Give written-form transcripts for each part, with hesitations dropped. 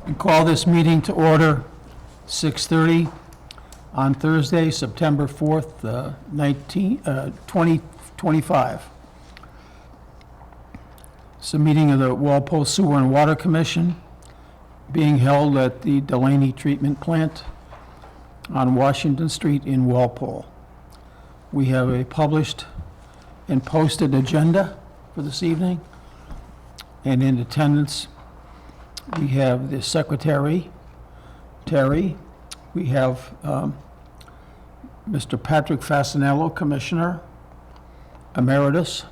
And call this meeting to order, 6:30 on Thursday, September 4th, 2025. It's a meeting of the Walpole Sewer and Water Commission being held at the Delaney Treatment Plant on Washington Street in Walpole. We have a published and posted agenda for this evening, and in attendance we have the secretary, Terry. We have Mr. Patrick Fasanello, Commissioner Emeritus.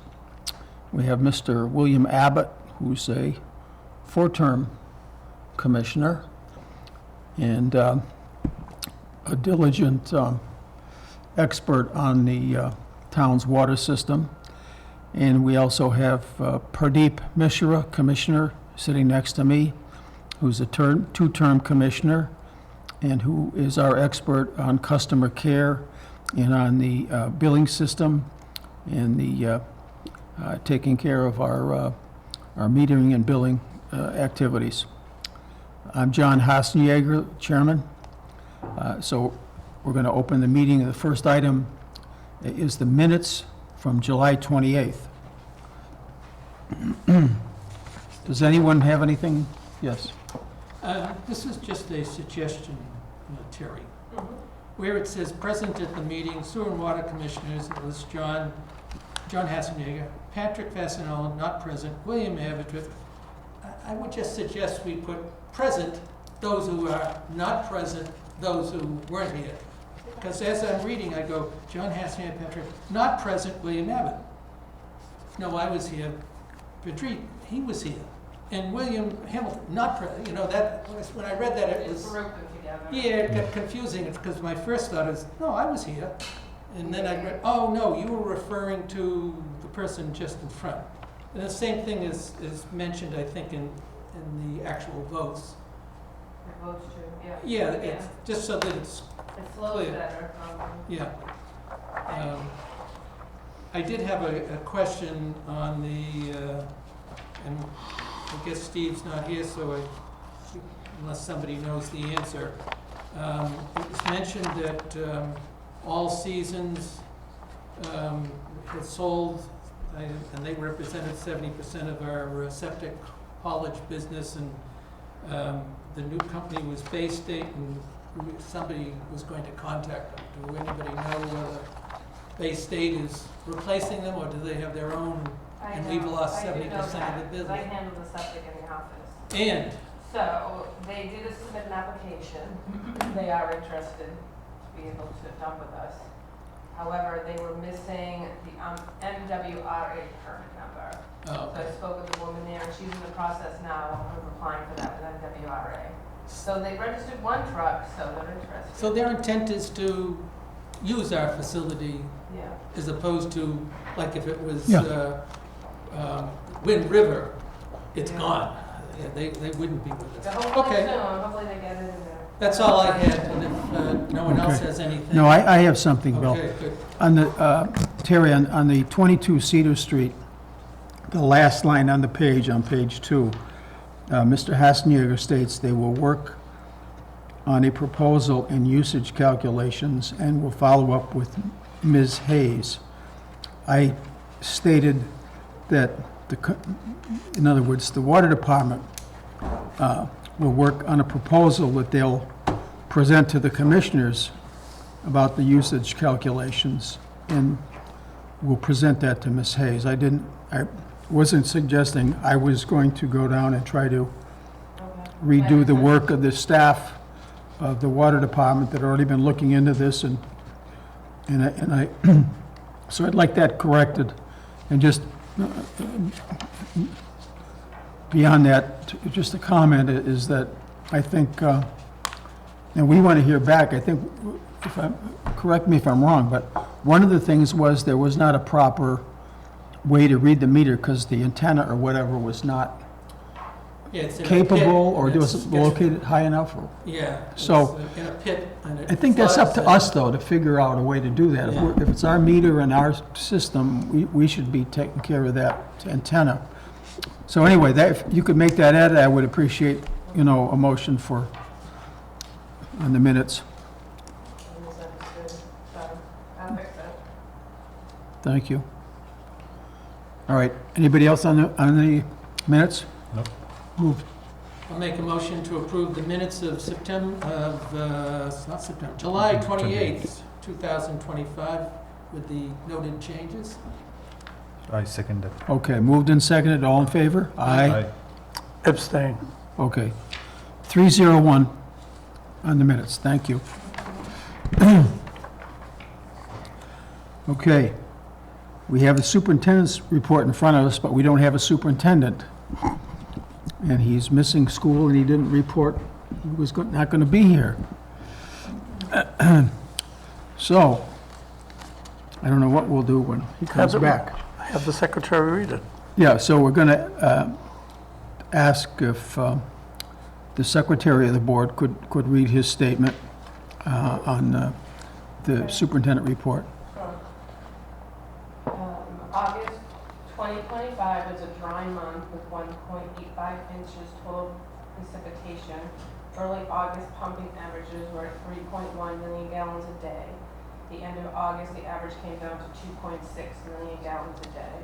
We have Mr. William Abbott, who's a four-term commissioner and a diligent expert on the town's water system. And we also have Pradeep Mishra, Commissioner, sitting next to me, who's a two-term commissioner and who is our expert on customer care and on the billing system and the taking care of our metering and billing activities. I'm John Hassenjaeger, Chairman. So we're going to open the meeting. The first item is the minutes from July 28th. Does anyone have anything? Yes. This is just a suggestion, Terry. Where it says present at the meeting, Sewer and Water Commissioners, it was John Hassenjaeger, Patrick Fasanello, not present, William Abbott. I would just suggest we put present, those who are not present, those who weren't here. Because as I'm reading, I go, John Hassenjaeger, Patrick, not present, William Abbott. No, I was here. Patrick, he was here. And William Hamilton, not present. That was, when I read that, it was, yeah, it got confusing. It's because my first thought is, no, I was here. And then I read, oh, no, you were referring to the person just in front. And the same thing is mentioned, I think, in the actual votes. The votes too, yeah. Yeah, it's just so that it's It flows clear. better. Yeah. I did have a question on the, and I guess Steve's not here, so unless somebody knows the answer. It was mentioned that All Seasons had sold, and they represented 70% of our septic haulage business, and the new company was Bay State, and somebody was going to contact them. Do anybody know whether Bay State is replacing them, or do they have their own, and we've lost 70% of the business? I handle the septic in the office. And So they did submit an application. They are interested to be able to dump with us. However, they were missing the MWRA permit number. oh, So I spoke with the woman there, and she's in the process now of applying for that with MWRA. So they registered one truck, so they're interested. so their intent is to use our facility Yeah. as opposed to, like if it was Yeah. Wind River, it's Yeah. gone. Yeah, they wouldn't be with So us. hopefully Okay, soon, hopefully they get it in there. that's all I had, and if no one else Okay. has anything. No, I have something, Bill. Okay, good. On the, Terry, on the 22 Cedar Street, the last line on the page, on page 2, Mr. Hassenjaeger states they will work on a proposal and usage calculations and will follow up with Ms. Hayes. I stated that, in other words, the water department will work on a proposal that they'll present to the commissioners about the usage calculations, and we'll present that to Ms. Hayes. I wasn't suggesting I was going to go down and try to Okay. redo the work of the staff of the water department that already been looking into this, and I so I'd like that corrected. And just beyond that, just a comment is that I think, and we want to hear back, I think, correct me if I'm wrong, but one of the things was there was not a proper way to read the meter because the antenna or whatever was not Yeah, it's in a capable, pit, or and it it's- wasn't located high enough, or? Yeah. So, it's in a pit, and it I think that's up to floods us, though, to figure out a way to do that. Yeah. If it's our meter and our system, we should be taking care of that antenna. So anyway, that, if you could make that edit, I would appreciate, a motion on the minutes. I misunderstood. Sorry. I'll fix that. Thank you. All right, anybody else on the minutes? No. Moved. I'll make a motion to approve the minutes of July 28th, 2025, with the noted changes. I second that. Okay, moved and seconded, all in favor? Aye. Abstain. Okay. 301 on the minutes, thank you. Okay, we have the superintendent's report in front of us, but we don't have a superintendent. And he's missing school, and he didn't report, he was not going to be here. So, I don't know what we'll do when he comes back. Have the secretary read it. Yeah, so we're going to ask if the secretary of the board could read his statement on the superintendent report. August 2025 was a dry month with 1.85 inches total precipitation. Early August pumping averages were at 3.1 million gallons a day. The end of August, the average came down to 2.6 million gallons a day.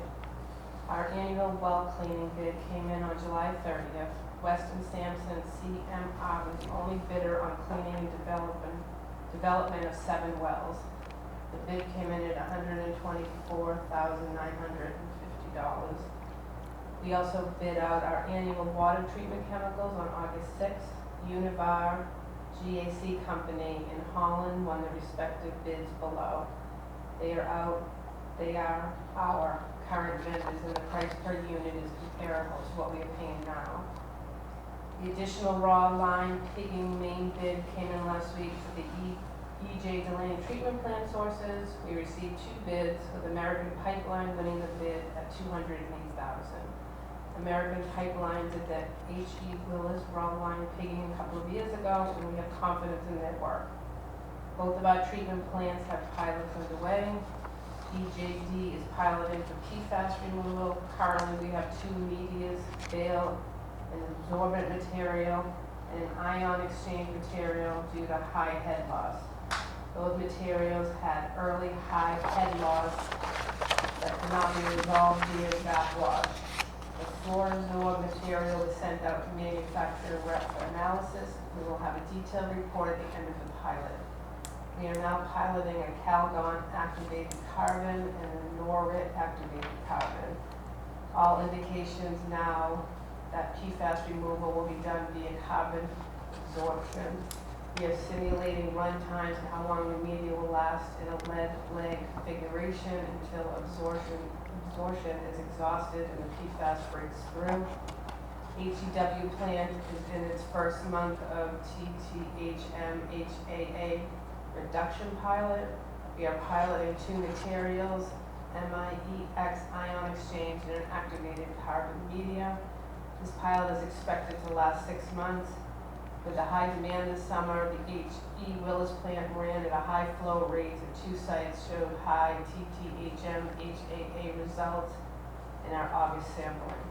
Our annual well cleaning bid came in on July 30th. Weston Sampson CMR was the only bidder on cleaning and development of 7 wells. The bid came in at $124,950. We also bid out our annual water treatment chemicals on August 6th. Univar GAC Company in Holland won the respective bids below. They are our current vendors, and the price per unit is comparable to what we are paying now. The additional raw line pigging main bid came in last week for the EJ Delaney treatment plant sources. We received 2 bids, with American Pipeline winning the bid at $280,000. American Pipeline did that H.E. Willis raw line pigging a couple of years ago, and we have confidence in their work. Both of our treatment plants have pilots underway. EJD is piloting for PFAS removal. Currently, we have 2 medias, bale and absorbent material, and an ion exchange material due to high head loss. Those materials had early high head loss that cannot be resolved via backwash. The fluorabsorbed material was sent out to manufacturer rep for analysis. We will have a detailed report at the end of the pilot. We are now piloting a Calgon activated carbon and a Norit activated carbon. All indications now that PFAS removal will be done via carbon absorption. We are simulating run times and how long the media will last in a lead leg configuration until absorption is exhausted and the PFAS breaks through. HEW plant is in its first month of TTHM-HAA reduction pilot. We are piloting 2 materials, MIEX ion exchange and an activated carbon media. This pilot is expected to last 6 months. With the high demand this summer, the H.E. Willis plant ran at a high flow rate and 2 sites showed high TTHM-HAA results in our August sampling.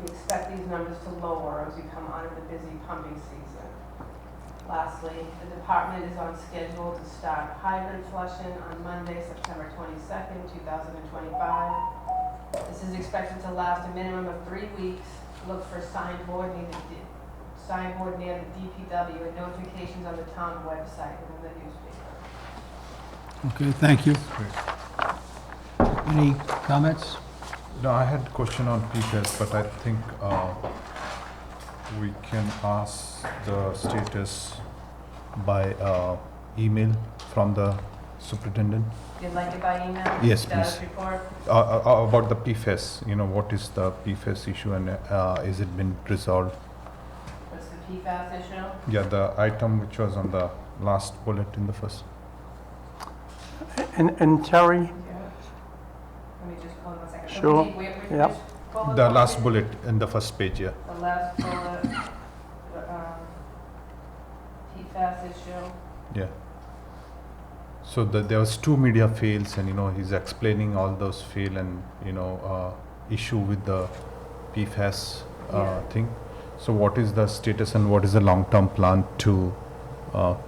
We expect these numbers to lower as we come on in the busy pumping season. Lastly, the department is on schedule to start hydrant flushing on Monday, September 22nd, 2025. This is expected to last a minimum of 3 weeks. Look for signboard near the DPW and notifications on the town website and in the newspaper. Okay, thank you. Any comments? No, I had a question on PFAS, but I think we can ask the status by email from the superintendent. You'd like it by email? Yes, Status please. report? About the PFAS, what is the PFAS issue and is it been resolved? What's the PFAS issue? Yeah, the item which was on the last bullet in the first. And Terry, Let me just hold on a second. Sure. Yep. The last bullet in the first page, yeah. The last bullet, PFAS issue. Yeah. So there was 2 media fails, and he's explaining all those fail and issue with the PFAS Yeah. thing. So what is the status and what is the long-term plan to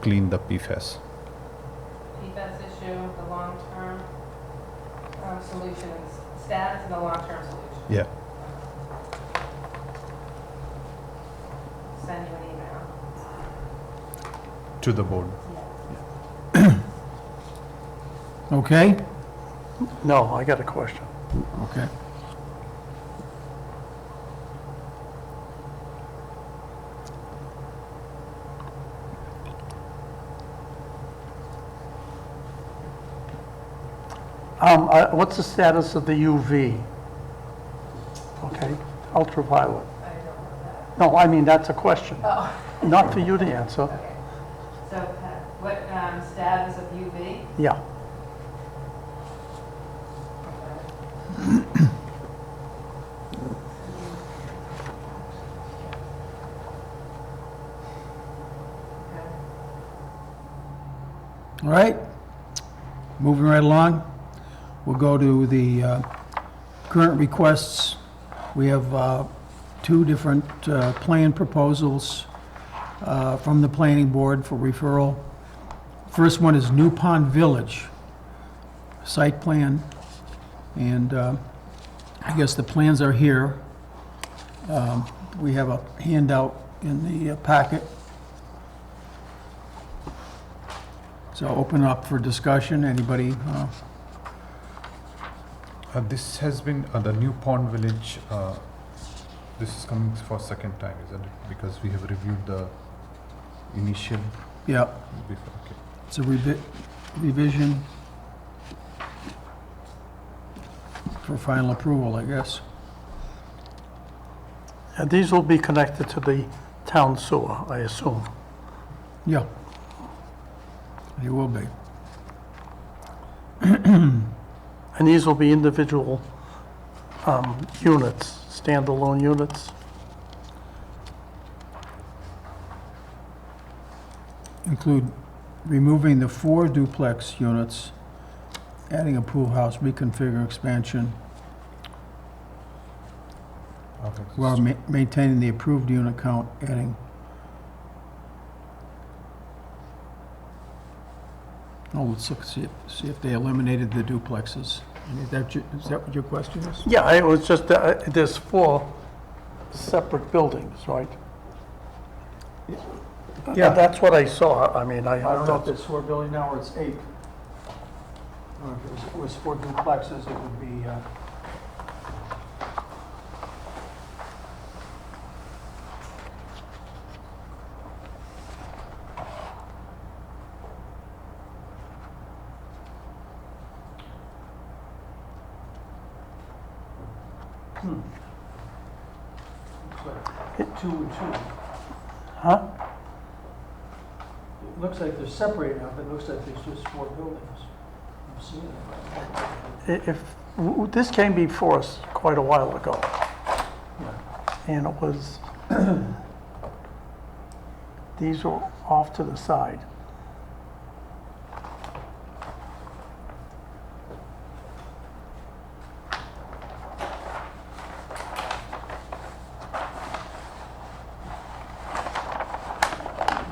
clean the PFAS? PFAS issue, the long-term solution, and status and the long-term solution. Yeah. Send you an email. To the board. Okay? No, I got a question. Okay. What's the status of the UV? Okay, ultraviolet. I don't know that. No, I mean, that's a question, Oh, not for you to answer. okay. So what status of UV? Yeah, All right, moving right along, we'll go to the current requests. We have two different plan proposals from the planning board for referral. First one is New Pond Village site plan, and I guess the plans are here. We have a handout in the packet. So open up for discussion. Anybody? This has been the New Pond Village. This is coming for second time, isn't it? Because we have reviewed the initial Yeah, before. Okay. it's a revision for final approval, I guess. and these will be connected to the town sewer, I assume. Yeah. It will be. And these will be individual units, standalone units. Include removing the 4 duplex units, adding a pool house, reconfiguring expansion, Okay. while maintaining the approved unit count, adding. Oh, let's look, see if they eliminated the duplexes. Is that what your question is? Yeah, it was just, there's 4 separate buildings, right? Yeah. That's what I saw, I mean, I don't know if it's 4 building now or it's 8. Or if it was 4 duplexes, it would be, looks like 2 and 2. Huh? It looks like they're separated now, but it looks like there's just 4 buildings. I'm seeing it. This came before us quite a while ago, Yeah. and it was, these were off to the side.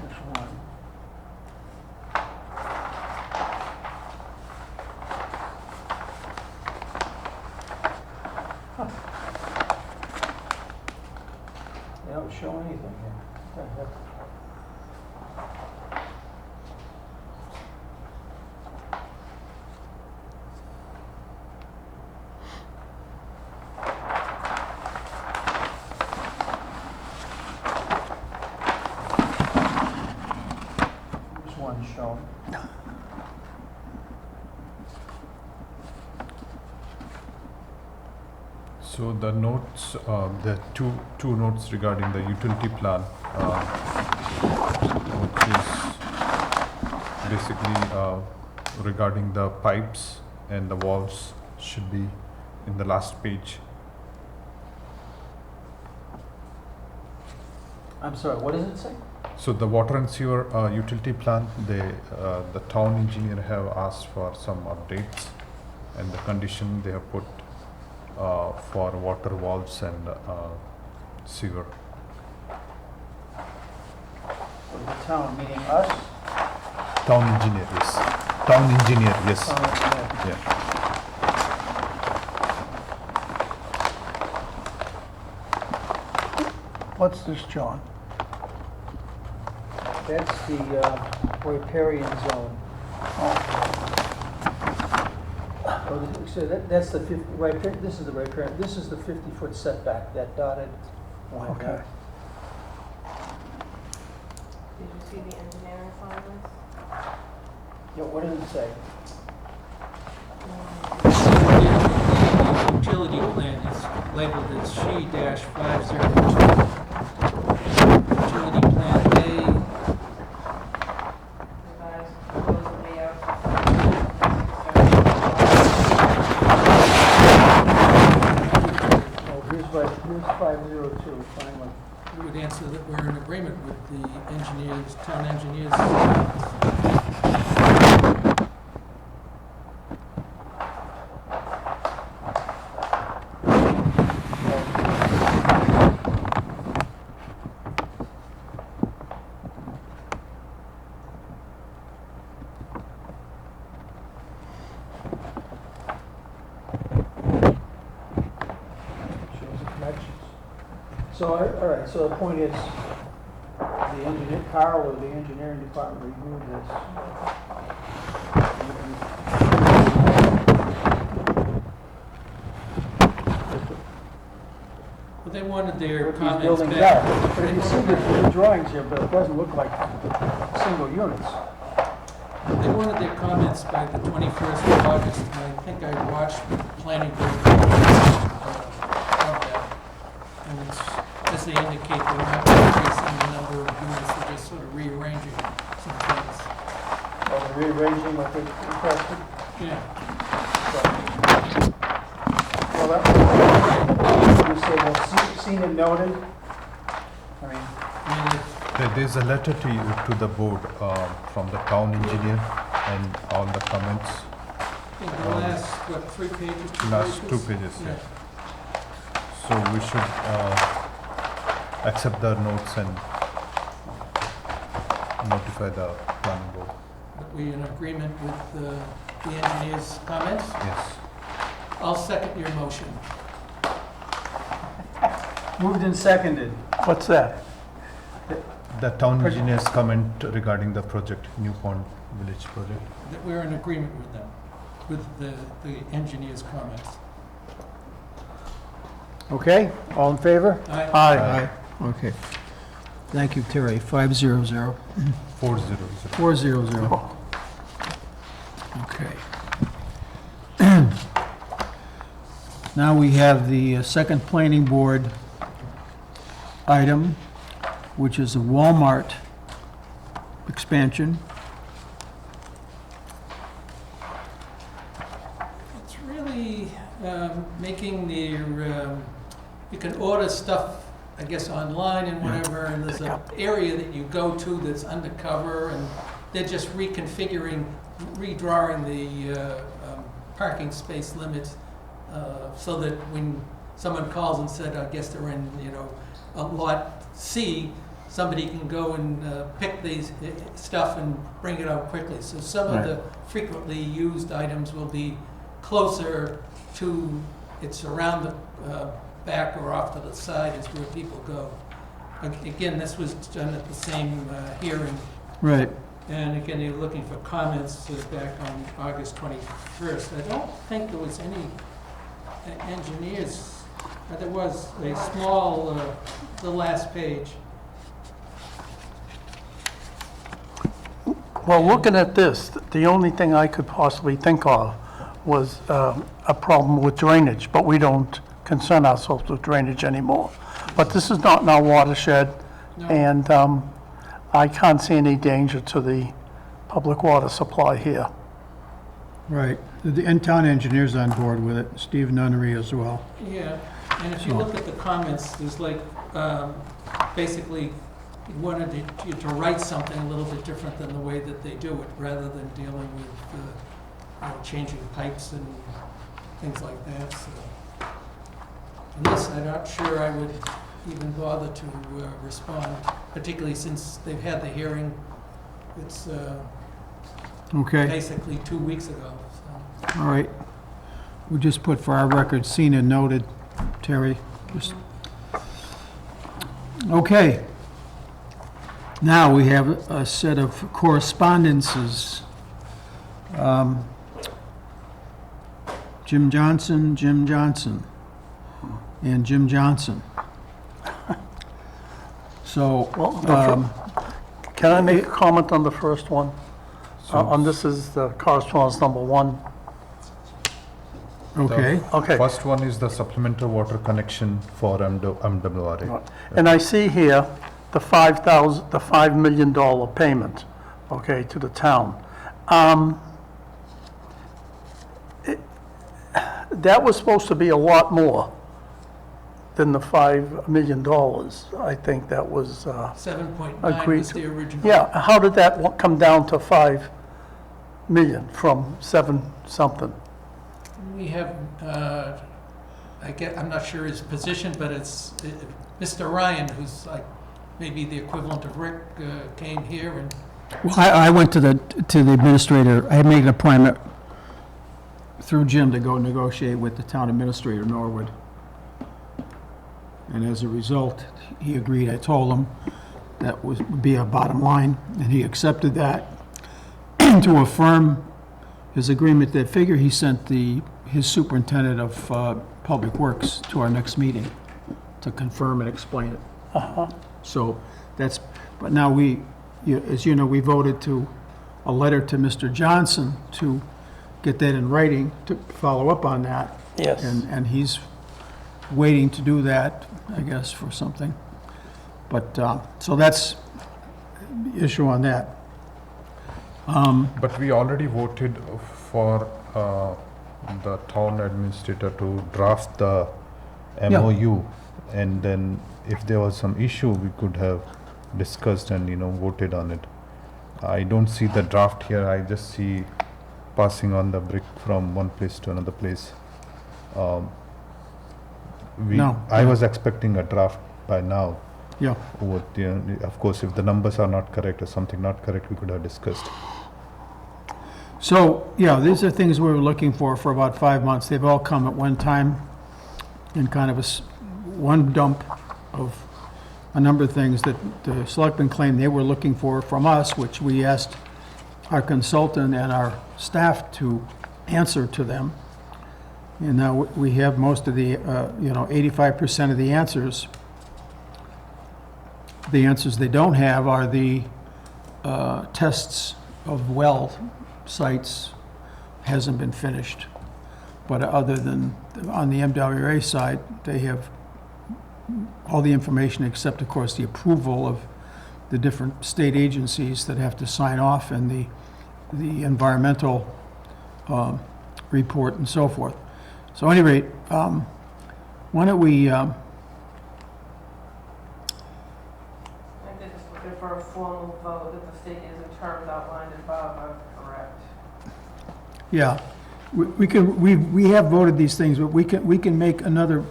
This one. They don't show anything here. What the heck? There's one shown. So the notes, the two notes regarding the utility plan, which is basically regarding the pipes and the valves, should be in the last page. I'm sorry, what does it say? So the water and sewer utility plan, the town engineer have asked for some updates, and the condition they have put for water valves and sewer. For the town, meaning us? Town engineer, yes. Town engineer, yes. Town engineer. Yeah. What's this, John? That's the riparian zone. So that's the 50, this is the riparian, this is the 50-foot setback, that dotted line. Okay. Did you see the engineering findings? Yeah, what does it say? The utility plan is labeled as She-502. Utility plan A, Revised proposed layout. Oh, here's 502, finally. would answer that we're in agreement with the engineers, town engineers. Shows the connections. So, all right, so the point is, the engineer, Carl or the engineering department reviewed this. Well, they wanted their What these comments buildings back. are. But if you see the drawings here, but it doesn't look like single units. They wanted their comments by the 21st of August, and I think I watched the planning board of that. And it's, as they indicate, they're not increasing the number of units, they're just sort of rearranging some things. Or rearranging what they requested. Yeah. Well, that, you say that seen and noted. I mean, I mean, it's, There's a letter to you, to the board from the town engineer and all the comments. I think the last, what, 3 pages, 2 Last pages? 2 pages, yeah. So we should accept the notes and notify the planning board. That we in agreement with the engineer's comments? Yes. I'll second your motion. moved and seconded. What's that? The town engineer's comment regarding the project, New Pond Village project. That we're in agreement with them, with the engineer's comments. Okay, all in favor? Aye. Aye. Okay. Thank you, Terry. 500. 400. 400. Okay. Now we have the second planning board item, which is a Walmart expansion. It's really making their, you can order stuff, I guess, online and whatever, and there's an area that you go to that's undercover, and they're just reconfiguring, redrawing the parking space limits so that when someone calls and said, I guess they're in, lot C, somebody can go and pick these stuff and bring it out quickly. So some of the frequently used items will be closer to, it's around the back or off to the side is where people go. Again, this was done at the same hearing. Right. And again, you're looking for comments back on August 21st. I don't think there was any engineers. There was a small, the last page. Well, looking at this, the only thing I could possibly think of was a problem with drainage, but we don't concern ourselves with drainage anymore. But this is not in our watershed, No. and I can't see any danger to the public water supply here. Right. The in-town engineer's on board with it, Steve Nunnery as well. Yeah, and if you look at the comments, there's like, basically, he wanted you to write something a little bit different than the way that they do it, rather than dealing with changing pipes and things like that, so. And this, I'm not sure I would even bother to respond, particularly since they've had the hearing. It's Okay, basically 2 weeks ago, so. all right. We just put for our record, seen and noted, Terry. Just- Okay. Now we have a set of correspondences. Jim Johnson, and Jim Johnson. So, Well, can I make a comment on the first one? On this is the correspondence number 1. okay, Okay. First one is the supplemental water connection for MWRA. And I see here the $5 million payment, okay, to the town. That was supposed to be a lot more than the $5 million. I think that was, 7.9 Agreed. was the original. yeah, how did that come down to 5 million from 7-something? We have, I'm not sure his position, but it's Mr. Ryan, who's like maybe the equivalent of Rick, came here and well, I went to the administrator, I had made an appointment through Jim to go negotiate with the town administrator, Norwood. And as a result, he agreed. I told him that would be a bottom line, and he accepted that. To affirm his agreement, that figure, he sent his superintendent of public works to our next meeting to confirm and explain it. So that's, but now as you know, we voted to a letter to Mr. Johnson to get that in writing, to follow up on that. Yes. And he's waiting to do that, I guess, for something. But, so that's the issue on that. But we already voted for the town administrator to draft the Yeah. MOU. And then if there was some issue, we could have discussed and, voted on it. I don't see the draft here, I just see passing on the brick from one place to another place. No. I was expecting a draft by now. Yeah, Of course, if the numbers are not correct or something not correct, we could have discussed. so, yeah, these are things we were looking for about 5 months. They've all come at one time in kind of one dump of a number of things that the selectmen claimed they were looking for from us, which we asked our consultant and our staff to answer to them. And now we have most of the, 85% of the answers. The answers they don't have are the tests of well sites hasn't been finished. But other than, on the MWA side, they have all the information except, of course, the approval of the different state agencies that have to sign off and the environmental report and so forth. So at any rate, why don't we, I think they're just looking for a formal vote that the figures and terms outlined above are correct. yeah, we have voted these things, but we can make another,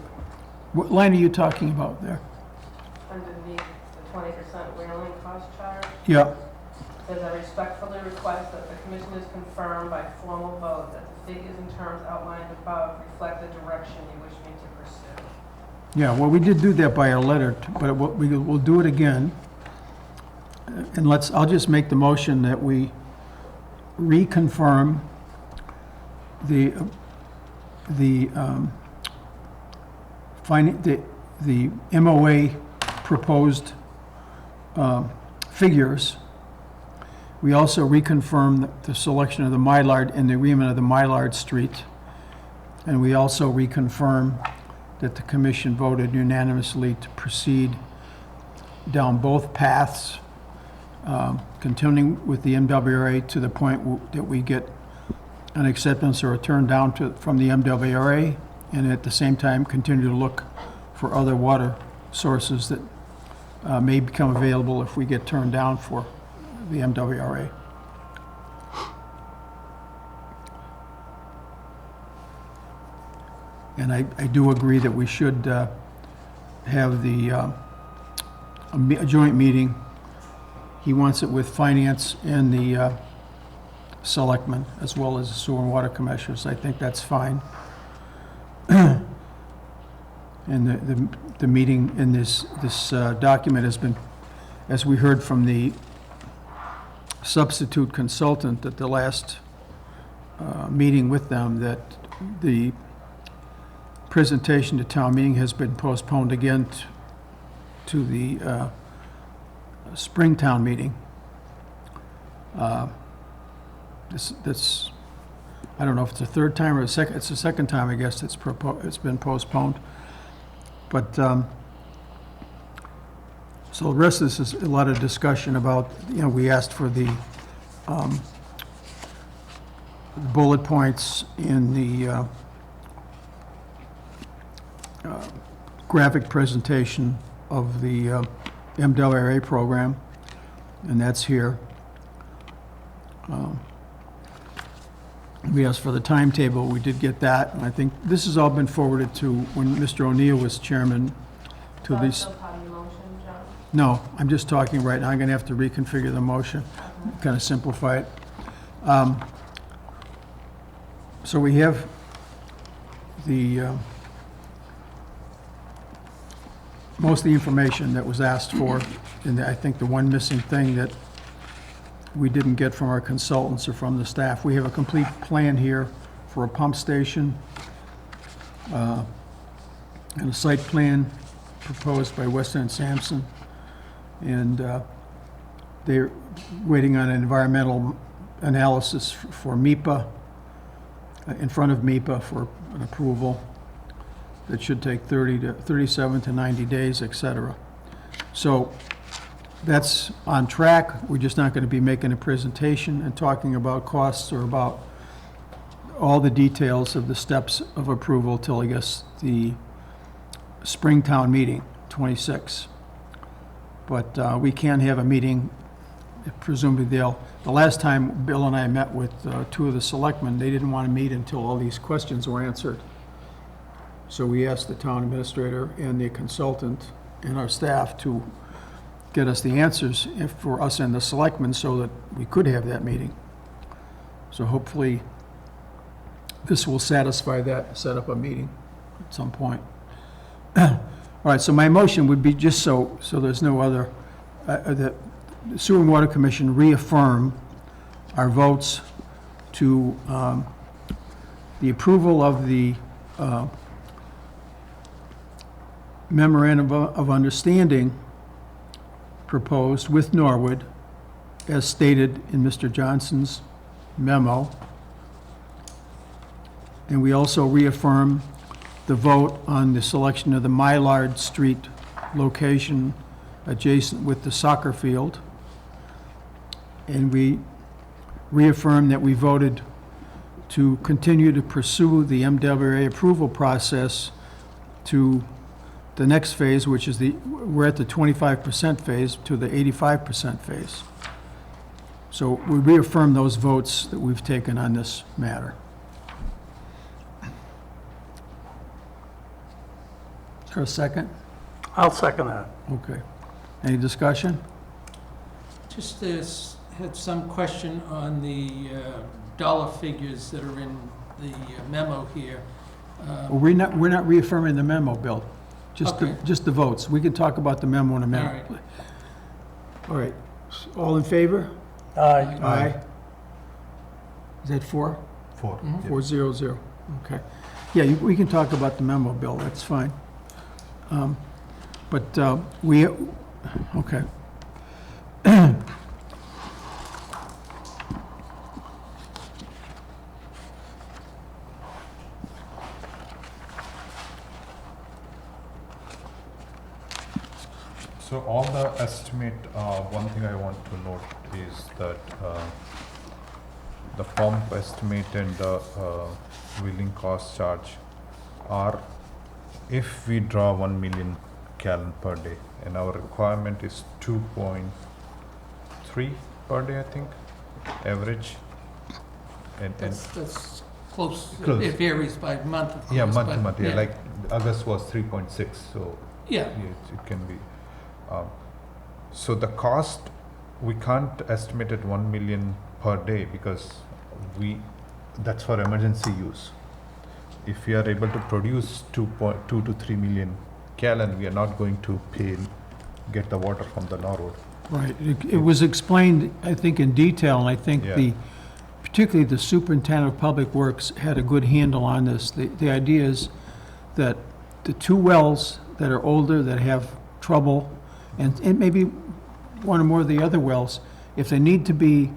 what line are you talking about there? Underneath the 20% whaling cost charge, Yeah, says I respectfully request that the commissioners confirm by formal vote that the figures and terms outlined above reflect the direction you wish me to pursue. yeah, well, we did do that by our letter, but we'll do it again. And I'll just make the motion that we reconfirm the MOA proposed figures. We also reconfirm the selection of the Mylard and the agreement of the Mylard Street. And we also reconfirm that the commission voted unanimously to proceed down both paths, continuing with the MWRA to the point that we get an acceptance or a turn down from the MWRA, and at the same time continue to look for other water sources that may become available if we get turned down for the MWRA. And I do agree that we should have a joint meeting. He wants it with finance and the selectmen, as well as the sewer and water commissioners. I think that's fine. And the meeting in this document has been, as we heard from the substitute consultant at the last meeting with them, that the presentation to town meeting has been postponed again to the spring town meeting. This, I don't know if it's the third time or the second, it's the second time, I guess, it's been postponed. But, so the rest of this is a lot of discussion about, we asked for the bullet points in the graphic presentation of the MWRA program, and that's here. We asked for the timetable, we did get that, and I think this has all been forwarded to, when Mr. O'Neill was chairman, to That's these. still part of the motion, John? No, I'm just talking right now, I'm gonna have to reconfigure the motion, kind of simplify it. So we have the, most of the information that was asked for, and I think the one missing thing that we didn't get from our consultants or from the staff. We have a complete plan here for a pump station, and a site plan proposed by Weston and Sampson. And they're waiting on an environmental analysis for MEPA, in front of MEPA for an approval that should take 37 to 90 days, et cetera. So that's on track. We're just not going to be making a presentation and talking about costs or about all the details of the steps of approval till, I guess, the Springtown meeting, 26. But we can have a meeting, presumably the last time Bill and I met with two of the selectmen, they didn't want to meet until all these questions were answered. So we asked the town administrator and the consultant and our staff to get us the answers for us and the selectmen so that we could have that meeting. So hopefully this will satisfy that, set up a meeting at some point. All right, so my motion would be just so there's no other, that the Sewer and Water Commission reaffirm our votes to the approval of the memorandum of understanding proposed with Norwood, as stated in Mr. Johnson's memo. And we also reaffirm the vote on the selection of the Mylard Street location adjacent with the soccer field. And we reaffirm that we voted to continue to pursue the MWA approval process to the next phase, which is we're at the 25% phase, to the 85% phase. So we reaffirm those votes that we've taken on this matter. Is there a second? I'll second that. Okay. Any discussion? Just had some question on the dollar figures that are in the memo here. Well, we're not reaffirming the memo, Bill. Okay. Just the votes. We can talk about the memo in a minute. All right. All in favor? Aye. Aye. Is that 4? 4. Mhm. 400. Okay. Yeah, we can talk about the memo, Bill. That's fine. But okay. So on the estimate, one thing I want to note is that the pump estimate and the wheeling cost charge are, if we draw 1 million gallon per day, and our requirement is 2.3 per day, I think, average. And That's close. Close. It varies by month, of course. yeah, month to but month, yeah, like August was 3.6, so Yeah, Yes, it can be. Um, So the cost, we can't estimate at 1 million per day because that's for emergency use. If we are able to produce 2.2 to 3 million gallon, we are not going to get the water from the Norwood. Right. It was explained, I think, in detail, and I think Yeah. particularly the superintendent of public works had a good handle on this. The idea is that the two wells that are older, that have trouble, and maybe one or more of the other wells, if they need to be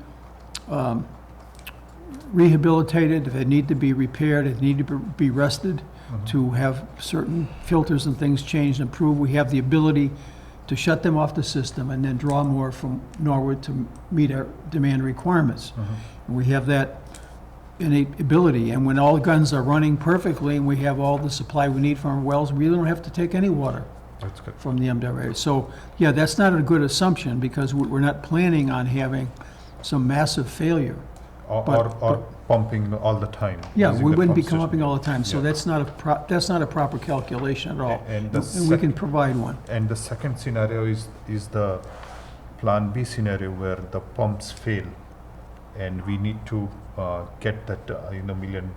rehabilitated, if they need to be repaired, if they need to be rested, to have certain filters and things changed and improved, we have the ability to shut them off the system and then draw more from Norwood to meet our demand requirements. And we have that innate ability, and when all guns are running perfectly and we have all the supply we need from our wells, we don't have to take any water That's good. from the MWA. So, yeah, that's not a good assumption, because we're not planning on having some massive failure. Or, But- or pumping all the time. Yeah, using we the wouldn't be pump pumping station. all the time, so Yeah. that's not a proper calculation at all. And the And we can provide one. And the second scenario is the Plan B scenario where the pumps fail, and we need to get that million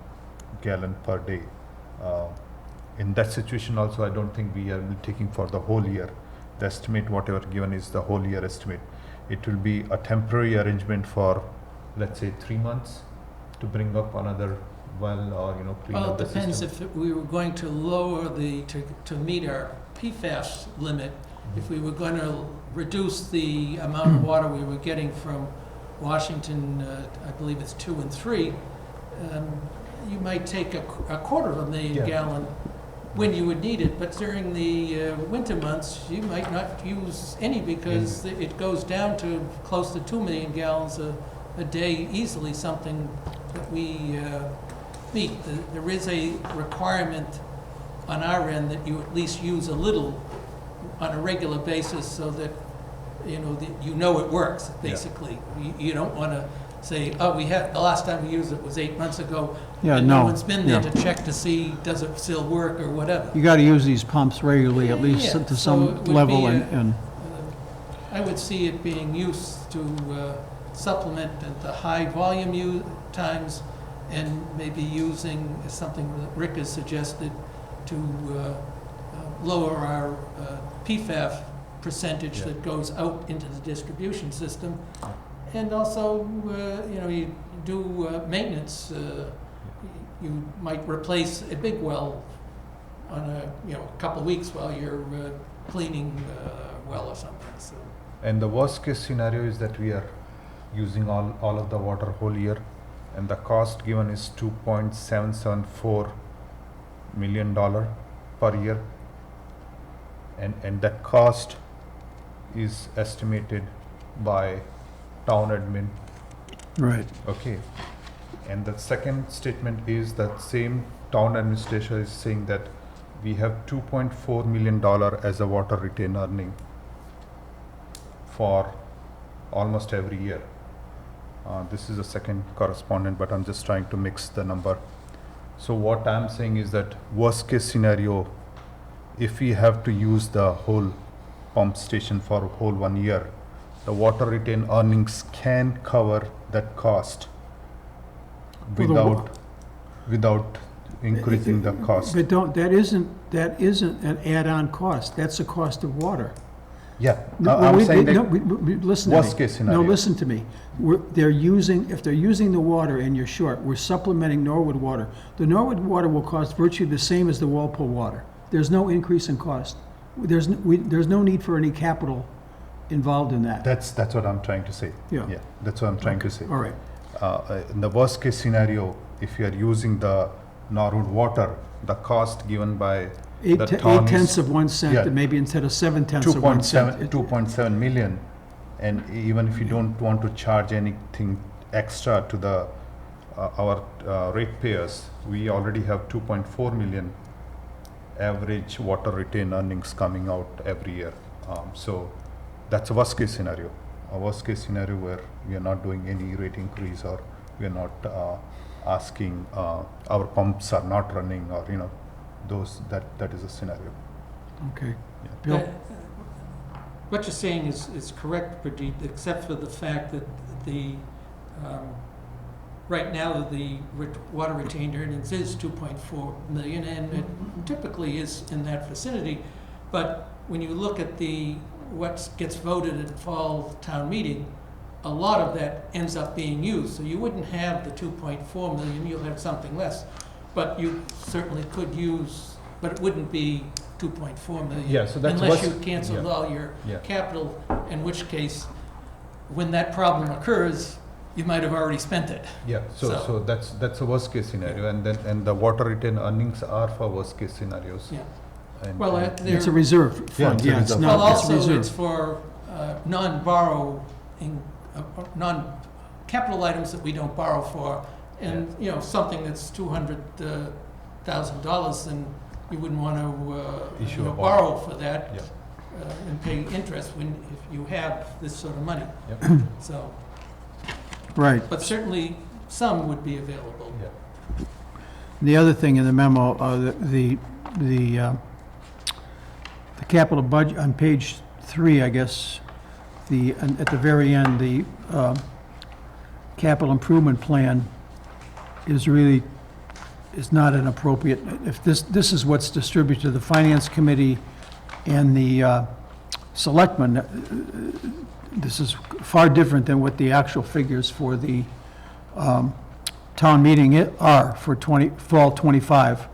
gallon per day. In that situation also, I don't think we are taking for the whole year. The estimate, whatever given, is the whole year estimate. It will be a temporary arrangement for, let's say, 3 months to bring up another well, or clean well, up it the depends system. if we were going to lower to meet our PFAS limit, if we were going to reduce the amount of water we were getting from Washington, I believe it's 2 and 3, you might take a quarter of a million Yeah. gallon when you would need it, but during the winter months, you might not use any, because it goes down to close to 2 million gallons a day, easily, something that we meet. There is a requirement on our end that you at least use a little on a regular basis, so that you know it works, basically. You don't want to say, oh, the last time we used it was 8 months ago, Yeah, and no, no one's been there yeah. to check to see, does it still work or whatever. You gotta use these pumps regularly, at least Yeah, to so some it would level, be and I would see it being used to supplement at the high volume times, and maybe using something that Rick has suggested to lower our PFAS percentage Yeah. that goes out into the distribution system. And also, you do maintenance. You might replace a big well on a couple weeks while you're cleaning a well or something. So And the worst case scenario is that we are using all of the water whole year, and the cost given is $2.774 million per year. And that cost is estimated by town admin. right. Okay. And the second statement is that same town administration is saying that we have $2.4 million as a water retain earning for almost every year. This is the second correspondent, but I'm just trying to mix the number. So what I'm saying is that worst case scenario, if we have to use the whole pump station for a whole 1 year, the water retain earnings can cover that cost For the wa- without increasing the cost. But that isn't an add-on cost, that's a cost of water. Yeah, No, I'm wait, saying no, that listen to me. worst case scenario. No, listen to me. If they're using the water and you're short, we're supplementing Norwood water. The Norwood water will cost virtually the same as the Walpole water. There's no increase in cost. There's no need for any capital involved in that. That's what I'm trying to say. Yeah. That's what I'm trying to say. All right. In the worst case scenario, if you are using the Norwood water, the cost given by the town is 8/10 of 1 cent, Yeah. and maybe instead of 7/10 of 1 cent. 2.7 million. And even if you don't want to charge anything extra to the our ratepayers, we already have 2.4 million average water retain earnings coming out every year. So that's a worst case scenario. A worst case scenario where we are not doing any rate increase, or we are not asking, our pumps are not running, or that is a scenario. Okay. Bill? What you're saying is correct, Pradeep, except for the fact that the, right now, the water retained earnings is 2.4 million, and it typically is in that vicinity. But when you look at what gets voted at fall town meeting, a lot of that ends up being used. So you wouldn't have the 2.4 million, you'll have something less. But you certainly could use, but it wouldn't be 2.4 million. Yeah, so that's unless what's- you canceled yeah. all your Yeah. capital, in which case, when that problem occurs, you might have already spent it. Yeah, so that's a worst case scenario, and the water retain earnings are for worst case scenarios. Yeah. And- Well, and- It's a reserve fund, it's a yeah, it's reserve. not, Well, it's a also, reserve. it's for non-borrowing, non-capital items that we don't borrow for. And, you know, something that's $200,000, then you wouldn't want to, Issue a bond. borrow for that Yeah. and pay interest if you have this sort of money. Yep. So, Right. but certainly, some would be available. Yeah. The other thing in the memo, the capital budget, on page 3, I guess, at the very end, the capital improvement plan is not an appropriate, if this is what's distributed to the finance committee and the selectmen, this is far different than what the actual figures for the town meeting are for fall '25.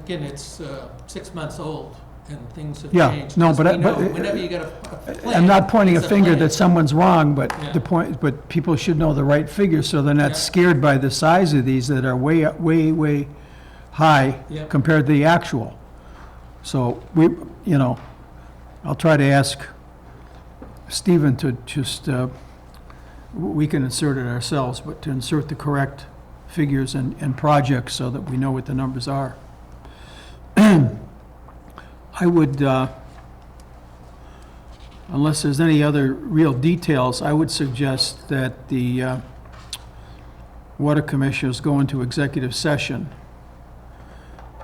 Again, it's 6 months old, and things have Yeah, changed. no, As but we I- know, but- whenever you get a plan. I'm not pointing a it's finger plan. that someone's wrong, but Yeah. the point, but people should know the right figure, so they're Yeah. not scared by the size of these that are way, way, way high Yeah. compared to the actual. So I'll try to ask Stephen to just, we can insert it ourselves, but to insert the correct figures and projects so that we know what the numbers are. I would, unless there's any other real details, I would suggest that the Water Commissioners go into executive session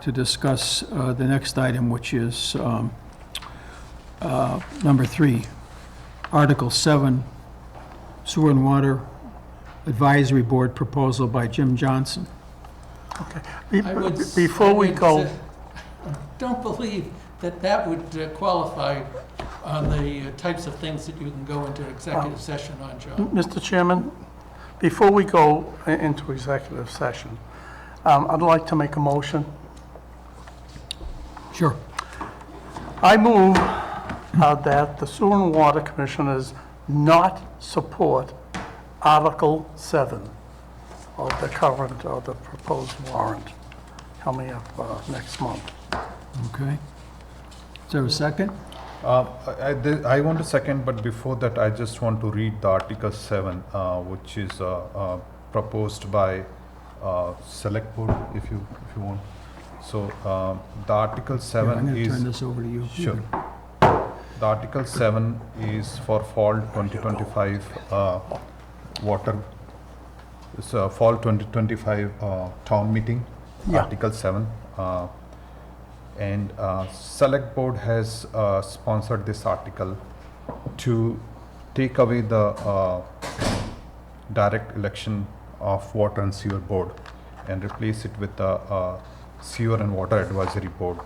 to discuss the next item, which is number 3, Article 7, Sewer and Water Advisory Board proposal by Jim Johnson. I would Before we go, don't believe that would qualify on the types of things that you can go into executive session on, John. Mr. Chairman, before we go into executive session, I'd like to make a motion. Sure. I move that the Sewer and Water Commissioners not support Article 7 of the current, or the proposed warrant coming up next month. Okay. Is there a second? I want to second, but before that, I just want to read the Article 7, which is proposed by Select Board, if you want. So the Article Here, 7 I'm going to turn is, this over to you. sure. The Article 7 is for fall 2025 water, it's a fall 2025 town meeting, Yeah. Article 7. And Select Board has sponsored this article to take away the direct election of Water and Sewer Board and replace it with the Sewer and Water Advisory Board.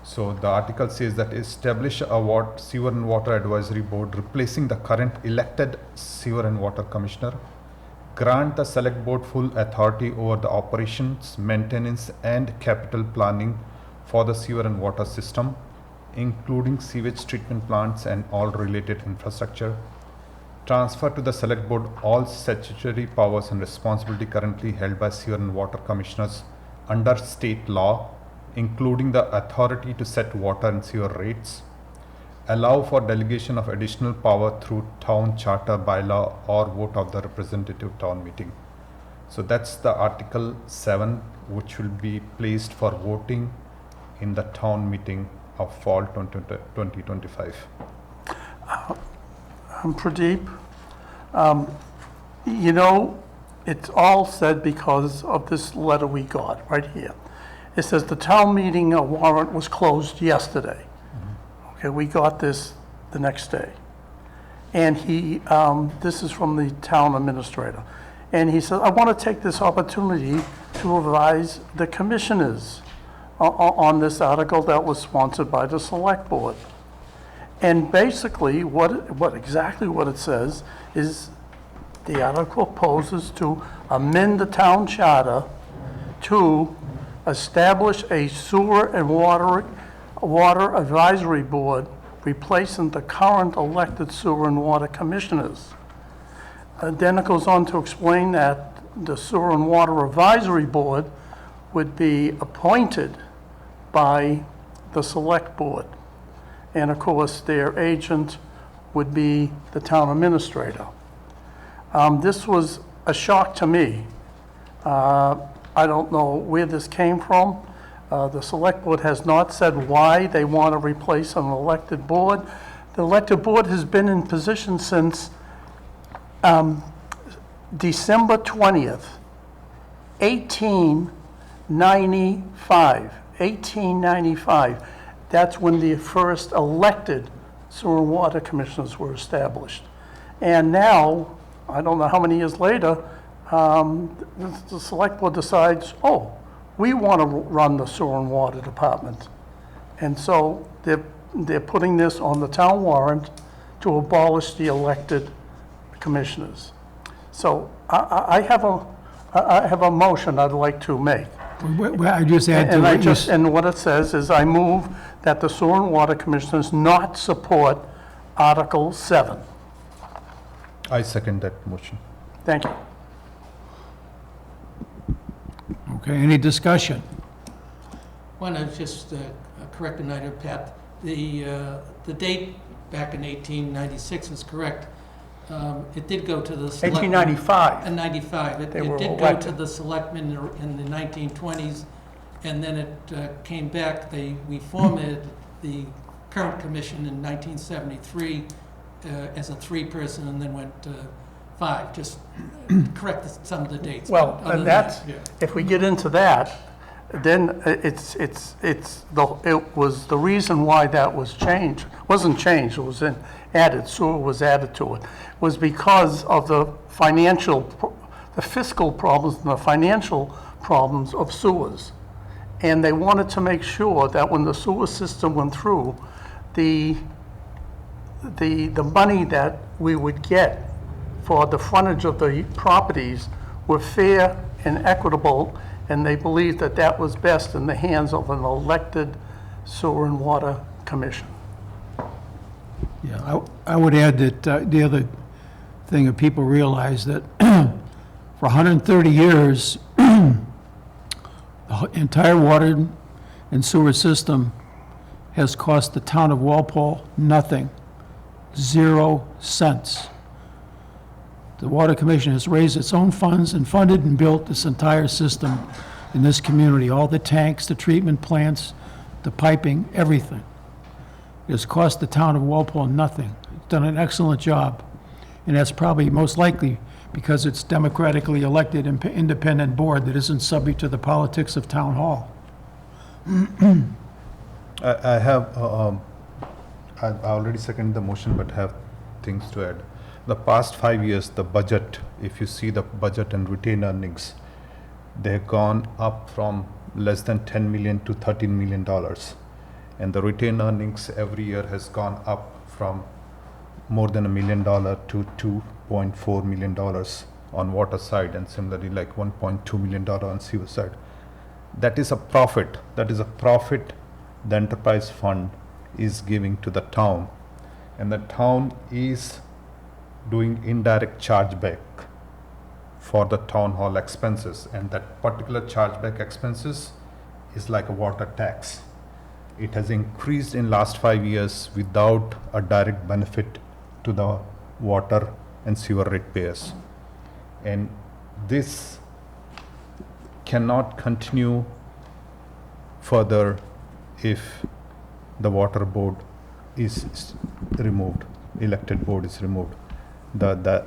So the article says that establish a Sewer and Water Advisory Board replacing the current elected Sewer and Water Commissioner. Grant the Select Board full authority over the operations, maintenance and capital planning for the sewer and water system, including sewage treatment plants and all related infrastructure. Transfer to the Select Board all statutory powers and responsibility currently held by Sewer and Water Commissioners under state law, including the authority to set water and sewer rates. Allow for delegation of additional power through town charter, bylaw or vote of the representative town meeting. So that's the Article 7, which will be placed for voting in the town meeting of fall 2025. Pradeep, it's all said because of this letter we got right here. It says the town meeting warrant was closed yesterday. Okay, we got this the next day. And he, this is from the town administrator. And he said, I want to take this opportunity to advise the commissioners on this article that was sponsored by the select board. And basically, exactly what it says is the article proposes to amend the town charter to establish a sewer and water advisory board replacing the current elected sewer and water commissioners. Then it goes on to explain that the sewer and water advisory board would be appointed by the select board. And of course, their agent would be the town administrator. This was a shock to me. I don't know where this came from. The select board has not said why they want to replace an elected board. The elected board has been in position since December 20th, 1895. 1895. That's when the first elected sewer and water commissioners were established. And now, I don't know how many years later, the select board decides, oh, we want to run the sewer and water department. And so they're putting this on the town warrant to abolish the elected commissioners. So I have a motion I'd like to make. I just add to And what you s- and what it says is I move that the sewer and water commissioners not support Article 7. I second that motion. Thank you. Okay, any discussion? Want to just correct an item, Pat. The date back in 1896 is correct. It did go to the selectmen. 1895. 95. They It were did go to elected. the selectmen in the 1920s, and then it came back. We formed the current commission in 1973 as a 3-person, and then went to 5. Just correct some of the dates. Well, but other and than that's, that, yeah. if we get into that, then it was the reason why that was changed, wasn't changed, it was added, sewer was added to it, was because of the fiscal problems and the financial problems of sewers. And they wanted to make sure that when the sewer system went through, the money that we would get for the frontage of the properties were fair and equitable, and they believed that that was best in the hands of an elected sewer and water commission. Yeah, I would add that the other thing that people realize that for 130 years, the entire water and sewer system has cost the town of Walpole nothing, 0 cents. The Water Commission has raised its own funds and funded and built this entire system in this community, all the tanks, the treatment plants, the piping, everything. It has cost the town of Walpole nothing. It's done an excellent job, and that's probably most likely because it's democratically elected independent board that isn't subject to the politics of town hall. I have, I already seconded the motion, but have things to add. The past 5 years, the budget, if you see the budget and retained earnings, they've gone up from less than $10 million to $13 million. And the retained earnings every year has gone up from more than $1 million to $2.4 million on water side, and similarly like $1.2 million on sewer side. That is a profit. That is a profit the enterprise fund is giving to the town. And the town is doing indirect chargeback for the town hall expenses, and that particular chargeback expenses is like a water tax. It has increased in last 5 years without a direct benefit to the water and sewer ratepayers. And this cannot continue further if the water board is removed, elected board is removed. The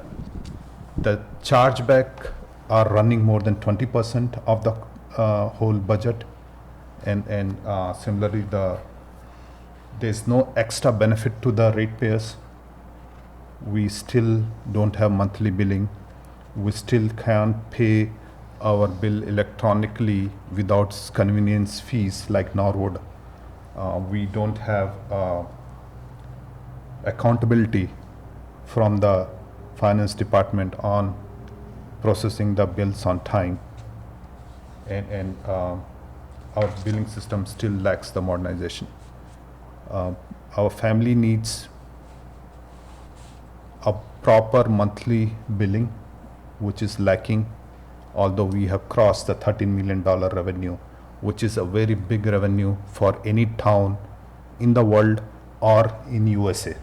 chargeback are running more than 20% of the whole budget, and similarly the there's no extra benefit to the ratepayers. We still don't have monthly billing. We still can't pay our bill electronically without convenience fees like Norwood. We don't have accountability from the finance department on processing the bills on time. And our billing system still lacks the modernization. Our family needs a proper monthly billing, which is lacking, although we have crossed the $13 million revenue, which is a very big revenue for any town in the world or in USA.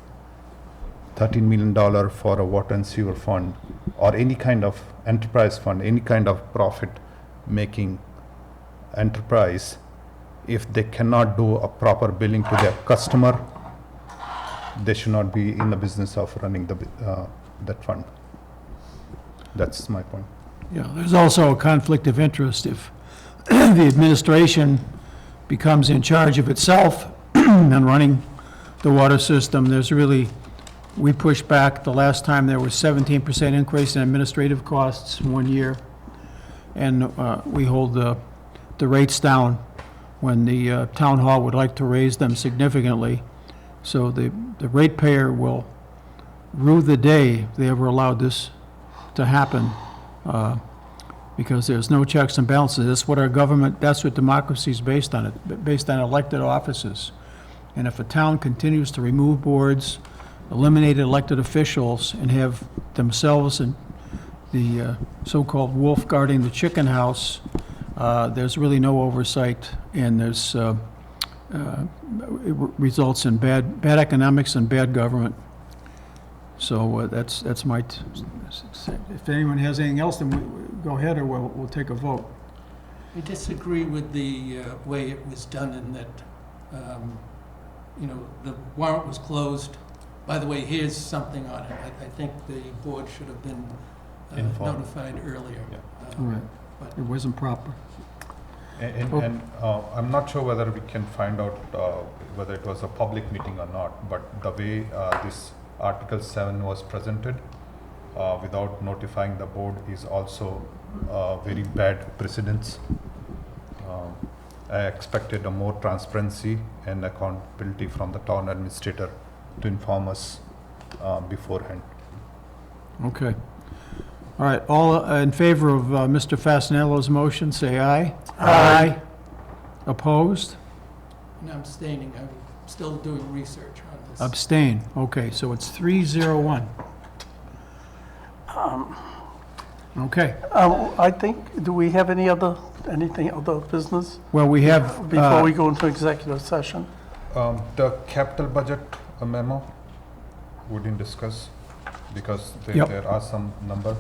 $13 million for a water and sewer fund or any kind of enterprise fund, any kind of profit making enterprise, if they cannot do a proper billing to their customer, they should not be in the business of running that fund. That's my point. Yeah, there's also a conflict of interest if the administration becomes in charge of itself and running the water system. There's really, we pushed back the last time there was 17% increase in administrative costs in 1 year. And we hold the rates down when the town hall would like to raise them significantly. So the ratepayer will rue the day they ever allowed this to happen, because there's no checks and balances. That's what our government, that's what democracy is based on, based on elected offices. And if a town continues to remove boards, eliminate elected officials, and have themselves and the so-called wolf guarding the chicken house, there's really no oversight, and there's it results in bad economics and bad government. So that's my. If anyone has anything else, then go ahead, or we'll take a vote. I disagree with the way it was done in that, the warrant was closed. By the way, here's something on it. I think the board should have been Informed. notified earlier. Yeah. Right. But It wasn't proper. And I'm not sure whether we can find out whether it was a public meeting or not, but the way this Article 7 was presented without notifying the board is also very bad precedence. I expected a more transparency and accountability from the town administrator to inform us beforehand. Okay. All right, all in favor of Mr. Fasanello's motion, say aye. Aye. Opposed? I'm abstaining. I'm still doing research on this. Abstain. Okay, so it's 301. Okay, I think, do we have anything other business well, we have, before we go into executive session? The capital budget memo we didn't discuss because Yep. there are some number.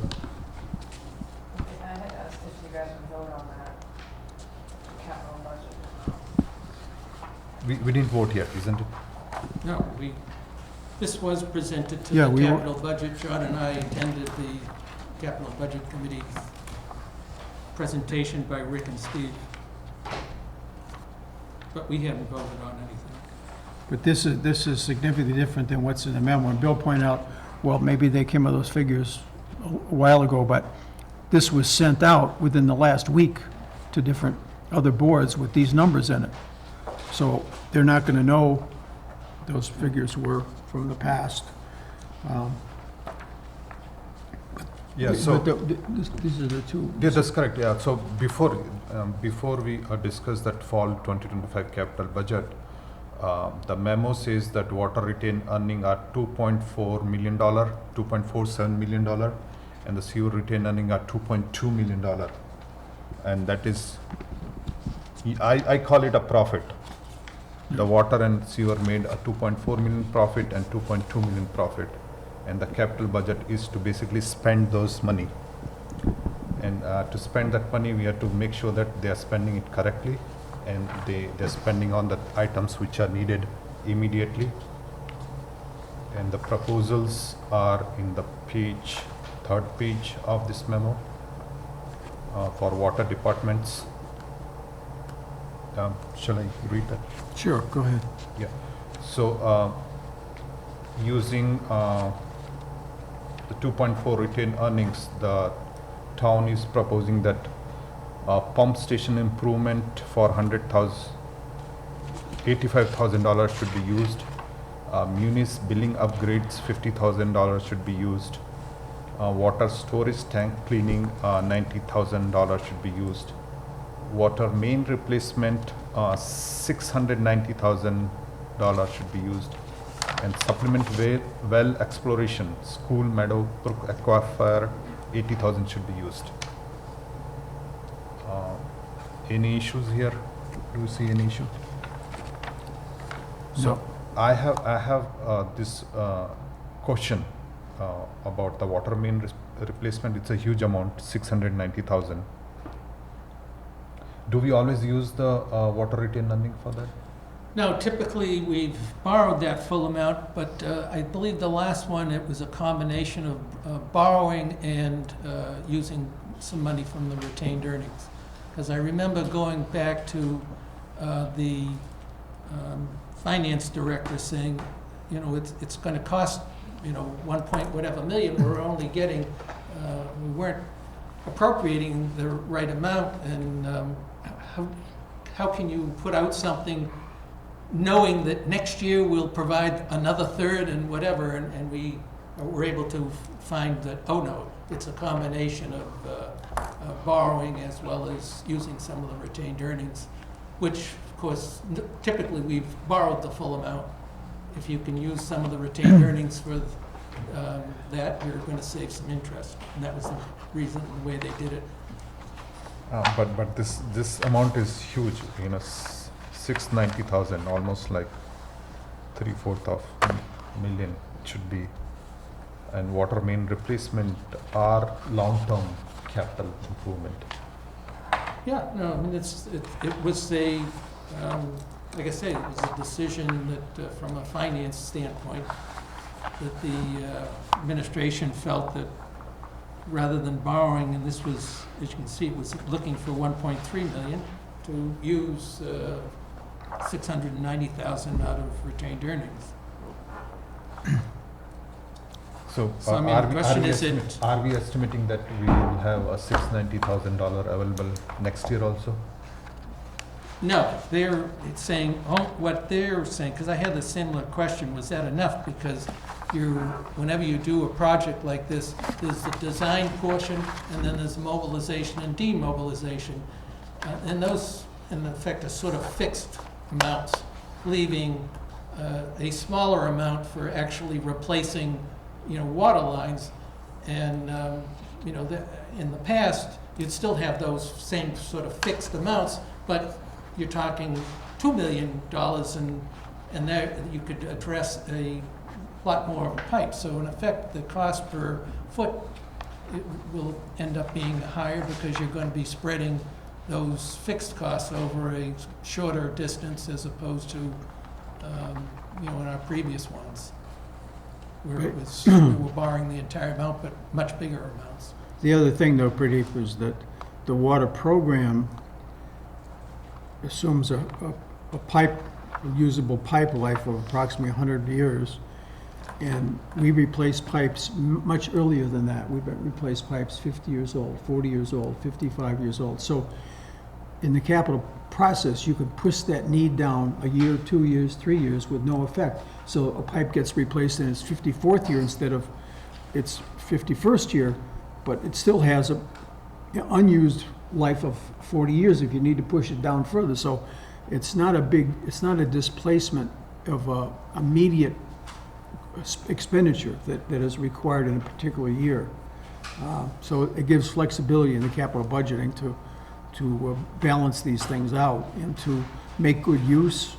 I had asked if you guys would vote on that capital budget. We didn't vote yet, isn't it? No, this was presented to Yeah, the we were- capital budget. John and I attended the capital budget committee presentation by Rick and Steve. But we haven't voted on anything. but this is significantly different than what's in the memo. And Bill pointed out, well, maybe they came with those figures a while ago, but this was sent out within the last week to different other boards with these numbers in it. So they're not going to know those figures were from the past. Yeah, so. These are the two. Yeah, that's correct, yeah. So before we discuss that fall 2025 capital budget, the memo says that water retained earning are $2.4 million, $2.47 million, and the sewer retained earning are $2.2 million. And that is, I call it a profit. The water and sewer made a 2.4 million profit and 2.2 million profit. And the capital budget is to basically spend those money. And to spend that money, we have to make sure that they are spending it correctly and they're spending on the items which are needed immediately. And the proposals are in the third page of this memo for water departments. Shall I read that? Sure, go ahead. Yeah. So, using the 2.4 retained earnings, the town is proposing that pump station improvement for $85,000 should be used. Munis billing upgrades, $50,000 should be used. Water storage tank cleaning, $90,000 should be used. Water main replacement, $690,000 should be used. And supplement well exploration, School Meadow Brook Aquifer, $80,000 should be used. Any issues here? Do you see any issue? So I have this question about the water main replacement. It's a huge amount, 690,000. Do we always use the water retained earning for that? No, typically, we've borrowed that full amount, but I believe the last one, it was a combination of borrowing and using some money from the retained earnings. Because I remember going back to the finance director saying, you know, it's going to cost, you know, 1 point whatever million, we're only getting, we weren't appropriating the right amount, and how can you put out something knowing that next year we'll provide another third and whatever, and we were able to find that, oh no, it's a combination of borrowing as well as using some of the retained earnings, which of course typically we've borrowed the full amount. If you can use some of the retained earnings for that, you're going to save some interest, and that was the reason, the way they did it. But this amount is huge, you know, 690,000, almost like 3/4 of million should be. And water main replacement are long-term capital improvement. Yeah, no, I mean, it was a, like I say, it was a decision that, from a finance standpoint, that the administration felt that rather than borrowing, and this was, as you can see, it was looking for 1.3 million to use 690,000 out of retained earnings. So, So, I mean, the question is are we estimating that we will have a $690,000 available next year also? No, they're saying, what they're saying, because I had a similar question, was that enough? Because whenever you do a project like this, there's the design portion, and then there's mobilization and demobilization. And those, in effect, are sort of fixed amounts, leaving a smaller amount for actually replacing, you know, water lines. And, you know, in the past, you'd still have those same sort of fixed amounts, but you're talking $2 million, and there you could address a lot more of a pipe. So in effect, the cost per foot, it will end up being higher because you're going to be spreading those fixed costs over a shorter distance as opposed to, you know, in our previous ones, where it was, we were borrowing the entire amount, but much bigger amounts. The other thing, though, Pradeep, is that the water program assumes a usable pipe life of approximately 100 years, and we replace pipes much earlier than that. We've replaced pipes 50 years old, 40 years old, 55 years old. So in the capital process, you could push that need down a year, 2 years, 3 years with no effect. So a pipe gets replaced in its 54th year instead of its 51st year, but it still has a unused life of 40 years if you need to push it down further. So it's not a displacement of immediate expenditure that is required in a particular year. So it gives flexibility in the capital budgeting to balance these things out and to make good use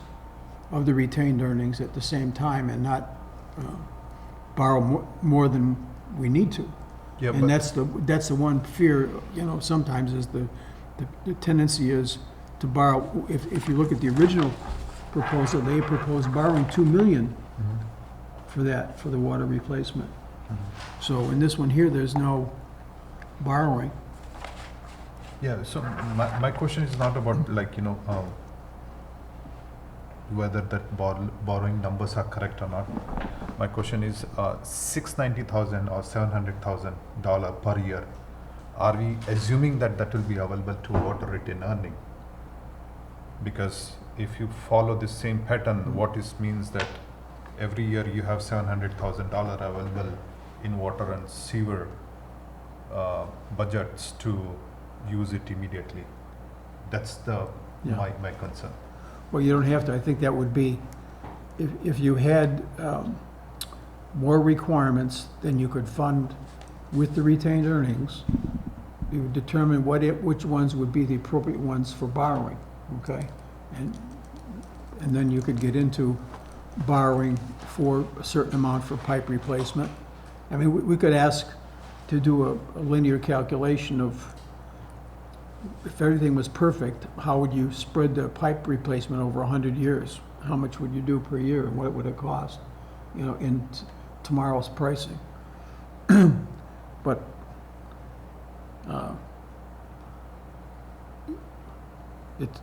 of the retained earnings at the same time and not borrow more than we need to. Yeah, And that's the one fear, you know, sometimes is the tendency is to borrow. If you look at the original proposal, they proposed borrowing $2 million for the water replacement. So in this one here, there's no borrowing. Yeah, so my question is not about, like, you know, whether that borrowing numbers are correct or not. My question is, $690,000 or $700,000 per year. Are we assuming that that will be available to water retained earning? Because if you follow the same pattern, what this means that every year you have $700,000 available in water and sewer budgets to use it immediately. That's Yeah. my concern. Well, you don't have to. I think that would be, if you had more requirements than you could fund with the retained earnings, you would determine which ones would be the appropriate ones for borrowing, okay? And then you could get into borrowing for a certain amount for pipe replacement. I mean, we could ask to do a linear calculation of, if everything was perfect, how would you spread the pipe replacement over 100 years? How much would you do per year, and what would it cost, you know, in tomorrow's pricing? But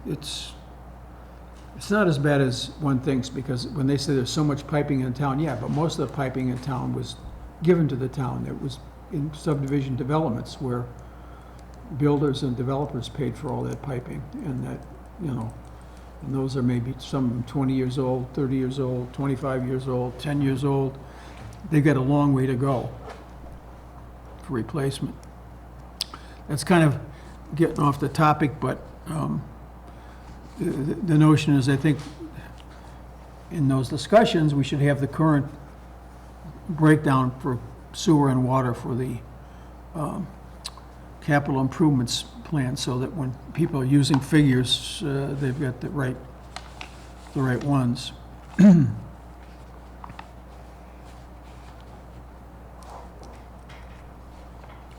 it's not as bad as one thinks, because when they say there's so much piping in town, yeah, but most of the piping in town was given to the town. It was in subdivision developments where builders and developers paid for all that piping, and that, you know, and those are maybe some 20 years old, 30 years old, 25 years old, 10 years old. They've got a long way to go for replacement. That's kind of getting off the topic, but the notion is, I think, in those discussions, we should have the current breakdown for sewer and water for the capital improvements plan, so that when people are using figures, they've got the right ones.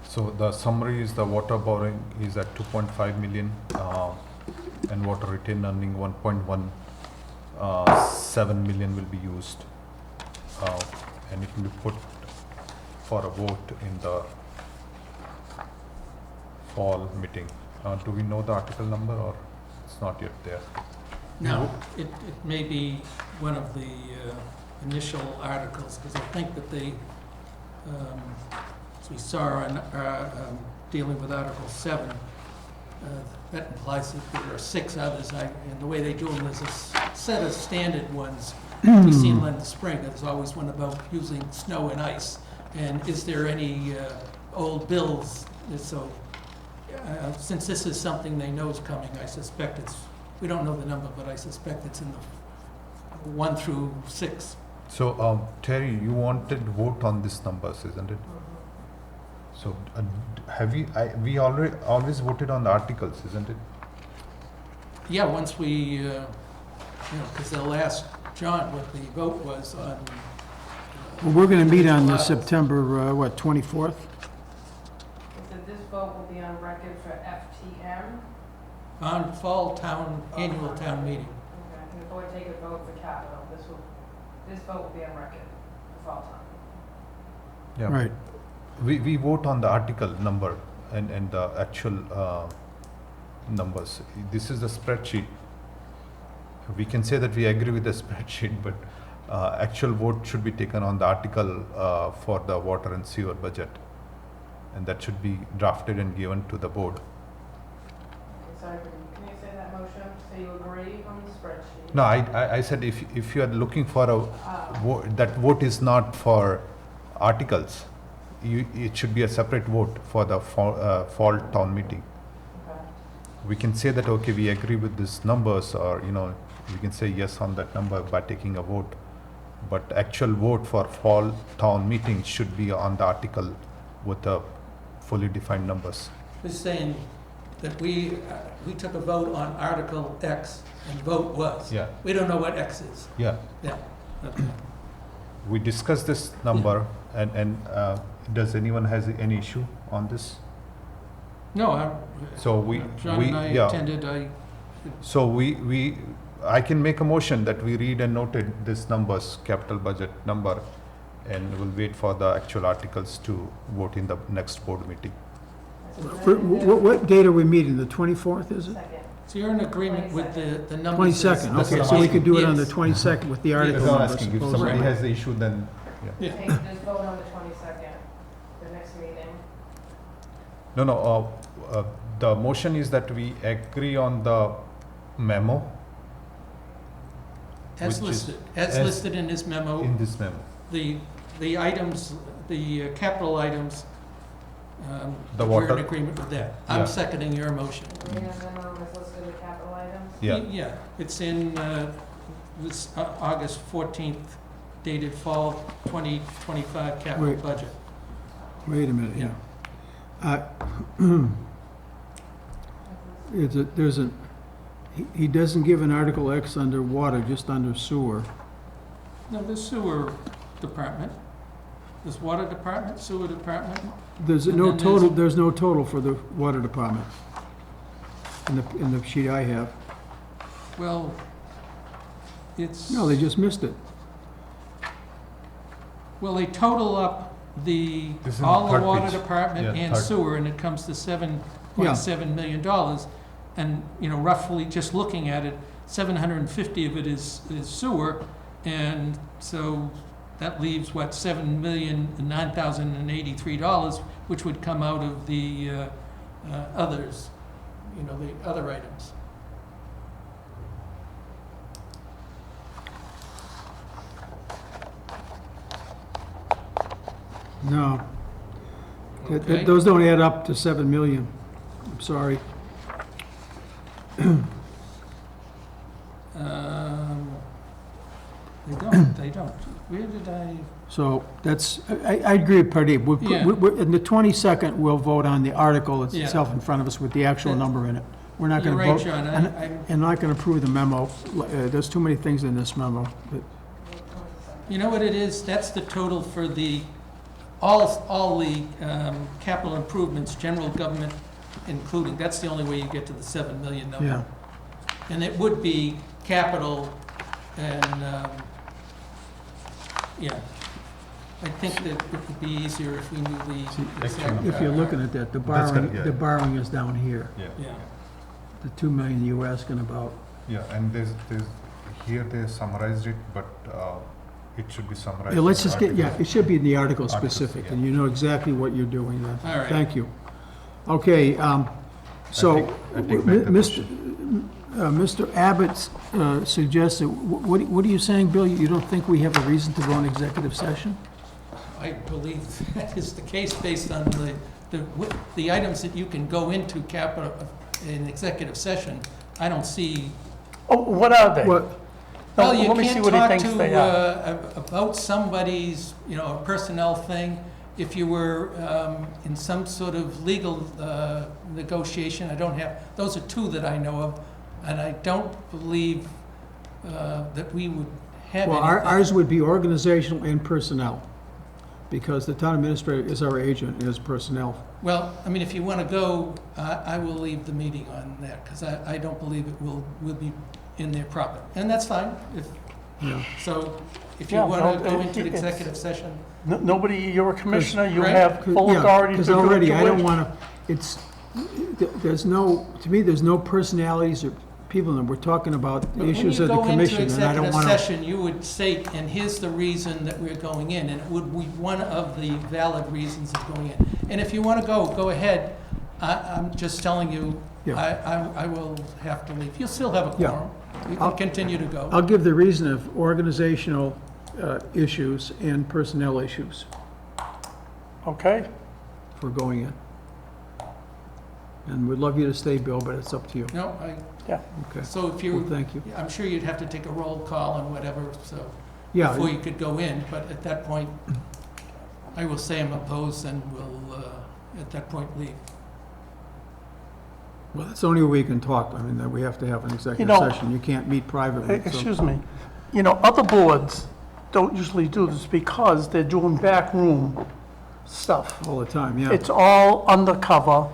So the summary is the water borrowing is at 2.5 million, and water retained earning 1.17 million will be used, and it will be put for a vote in the fall meeting. Do we know the article number, or it's not yet there? No, it may be one of the initial articles, because I think that they, as we saw in dealing with Article 7, that implies that there are 6 others, and the way they do them is a set of standard ones we've seen in the spring. There's always one about using snow and ice, and is there any old bills? And so, since this is something they know is coming, I suspect we don't know the number, but I suspect it's in the 1 through 6. So, Terry, you wanted vote on these numbers, isn't it? So, we always voted on the articles, isn't it? Yeah, once we, because they'll ask John what the vote was on. Well, we're going to meet on the September, 24th? So this vote will be on record for FTM. On fall annual town meeting. Okay, and before we take a vote for capital, this vote will be on record for fall town. Yeah. Right. We vote on the article number and the actual numbers. This is the spreadsheet. We can say that we agree with the spreadsheet, but actual vote should be taken on the article for the water and sewer budget. And that should be drafted and given to the board. Okay, sorry, can you say that motion? So you agree on the spreadsheet? No, I said if you are looking for a that vote is not for articles. It should be a separate vote for the fall town meeting. Okay. We can say that, okay, we agree with these numbers, or, you know, we can say yes on that number by taking a vote. But actual vote for fall town meeting should be on the article with the fully defined numbers. Just saying that we took a vote on Article X, and vote was. Yeah. We don't know what X is. Yeah. Yeah. Okay. We discussed this number, and does anyone has any issue on this? No, So John and I yeah. attended, So I can make a motion that we read and noted this numbers, capital budget number, and we'll wait for the actual articles to vote in the next board meeting. What date are we meeting? The 24th, is it? Second. So you're in agreement with the numbers? 22nd, that's okay, what so we I'm could do it on the yes. 22nd with the Yes. article That's all I'm number, asking, if supposedly. somebody has the issue, then, yeah. Yeah. Okay, just vote on the 22nd, the next meeting. No, the motion is that we agree on the memo As Which is- listed, as as- listed in this memo, in this memo. the items, the capital items, The we're in water- agreement with that. Yeah. I'm seconding your motion. Marina's memo is listed with capital items. Yeah, Yeah, it's in this August 14th dated fall 2025 capital Wait. budget. Wait a minute, Yeah. There's a, he doesn't give an Article X under water, just under sewer. No, there's sewer department, there's water department, sewer department. There's And no then total, there's no total for the water department in the sheet I have. Well, it's. No, they just missed it. Well, they total up the, This is all the third water page. department Yeah, and third. sewer, and it comes to $7.7 million. And, you know, roughly, just looking at it, 750 of it is sewer, and so that leaves, what, $7,009,083, which would come out of the others, you know, the other items. No. Okay. Those don't add up to 7 million. I'm sorry. They don't. Where did I? So that's, I agree with Pradeep. Yeah. In the 22nd, we'll vote on the article itself in front of us with the actual That- number in it. We're not You're going to right, vote. John. And not going to approve the memo. There's too many things in this memo. You know what it is? That's the total for the, all the capital improvements, general government including. That's the only way you get to the 7 million number. Yeah. And it would be capital and, yeah. I think that it would be easier if we knew the exact. Actually, If you're looking at that, the That's correct, yeah. borrowing is down here. yeah. Yeah. The 2 million you were asking about. Yeah, and here they summarized it, but it should be summarized. Yeah, let's in just get, yeah, article. it should be in the article Articles, specific, yeah. and you know exactly what you're doing then. All right. Thank you. Okay, so, I take back the Mr. Abbott suggested, what are you saying, Bill? You don't think we have a reason to go in executive session? I believe that is the case based on the items that you can go into capital, in executive session. I don't see. Oh, what are they? What, Well, you Let me see can't what he talk thinks they are. to, about somebody's, you know, a personnel thing. If you were in some sort of legal negotiation, I don't have, those are two that I know of, and I don't believe that we would have well, anything. ours would be organizational and personnel, because the town administrator is our agent, is personnel. Well, I mean, if you want to go, I will leave the meeting on that, because I don't believe it will be in there proper. And that's fine, Yeah. so if you Yeah, want well, to go into it's- executive session, Nobody, you're a commissioner, you Right. have full Yeah, authority to because do what already, you I don't wish. want to, there's no, to me, there's no personalities or people, and we're talking about the but issues of the commission, and I don't when you go into want executive to. session, you would say, and here's the reason that we're going in, and it would be one of the valid reasons of going in. And if you want to go ahead. I'm just telling you, Yeah. I will have to leave. You'll still have a Yeah. quorum. You I'll- can continue to go. I'll give the reason of organizational issues and personnel issues Okay, for going in. And we'd love you to stay, Bill, but it's up to you. No, Okay, so if well, you, thank you. I'm sure you'd have to take a roll call and whatever, so, Yeah, before you could go in, but at that point, I will say I'm opposed and will, at that point, leave. well, that's the only way we can talk. I mean, that we have to have an executive know, session. You can't meet privately. so- excuse me. You know, other boards don't usually do this because they're doing backroom stuff. All the time, yeah. It's all undercover,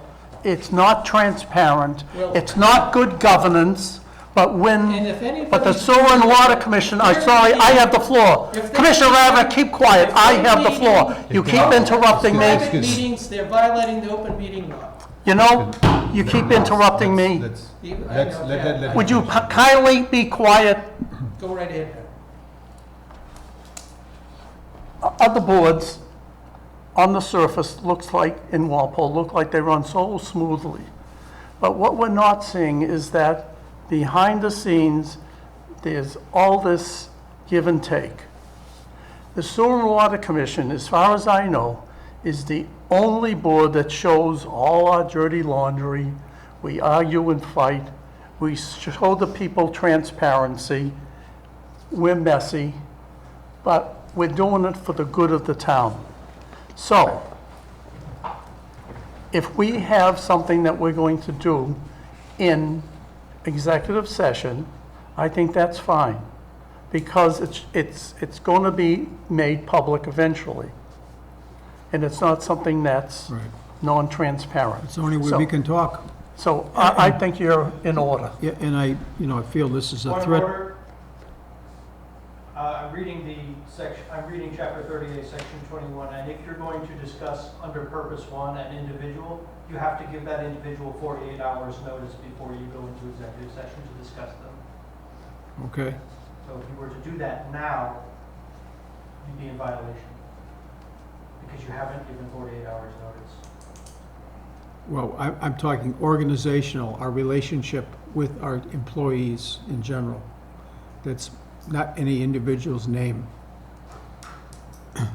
it's not transparent, Well- it's not good governance. But when, And if anybody. but the Sewer and Water Commission, I'm sorry, I have the floor. If they- Commissioner Rabbit, keep quiet, if I they have the meet- floor. You keep interrupting me. Private meetings, they're violating the open meeting law. You know, you keep interrupting me. Let's, You- I let's, know, let yeah. her- let Would her you finish. kindly be quiet? Go right ahead. Other boards, on the surface, looks like, in Walpole, look like they run so smoothly. But what we're not seeing is that behind the scenes, there's all this give and take. The Sewer and Water Commission, as far as I know, is the only board that shows all our dirty laundry. We argue and fight. We show the people transparency. We're messy, but we're doing it for the good of the town. So, if we have something that we're going to do in executive session, I think that's fine, because it's going to be made public eventually. And it's not something that's Right. non-transparent. It's the only way we can talk. So I think you're in order. Yeah, and I feel this is a Point of threat. order. I'm reading I'm reading chapter 38, section 21, and if you're going to discuss under purpose one an individual, you have to give that individual 48 hours notice before you go into executive session to discuss them. Okay, So if you were to do that now, you'd be in violation, because you haven't given 48 hours notice. well, I'm talking organizational, our relationship with our employees in general. That's not any individual's name. Okay.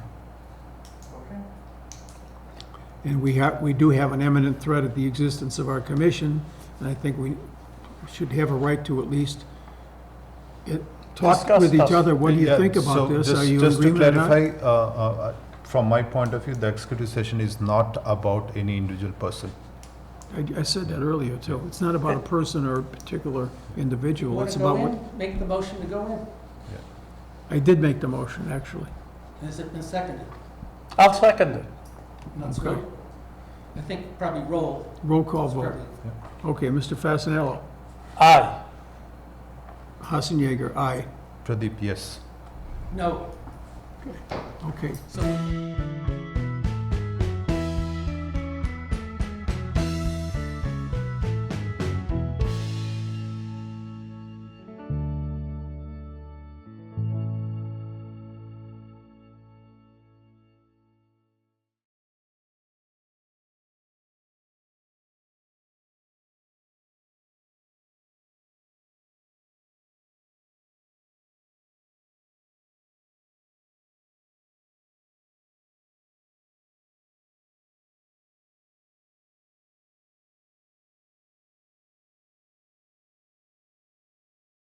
And we do have an imminent threat of the existence of our commission, and I think we should have a right to at least talk Discuss with each stuff. other. What do you Yeah, think so about this? Are just- you in Just to agreement or not? clarify, from my point of view, the executive session is not about any individual person. I said that earlier, too. It's not about a person or a particular individual. Want It's to go about what, in? Make the motion to go in? I did make the motion, actually. Has it been seconded? I'll second it. Let's Okay. vote. I think probably roll. Roll call It's vote. probably- Okay, Mr. Fasenello. Aye. Hassan Yeager, aye. Pradeep, yes. No. Okay. So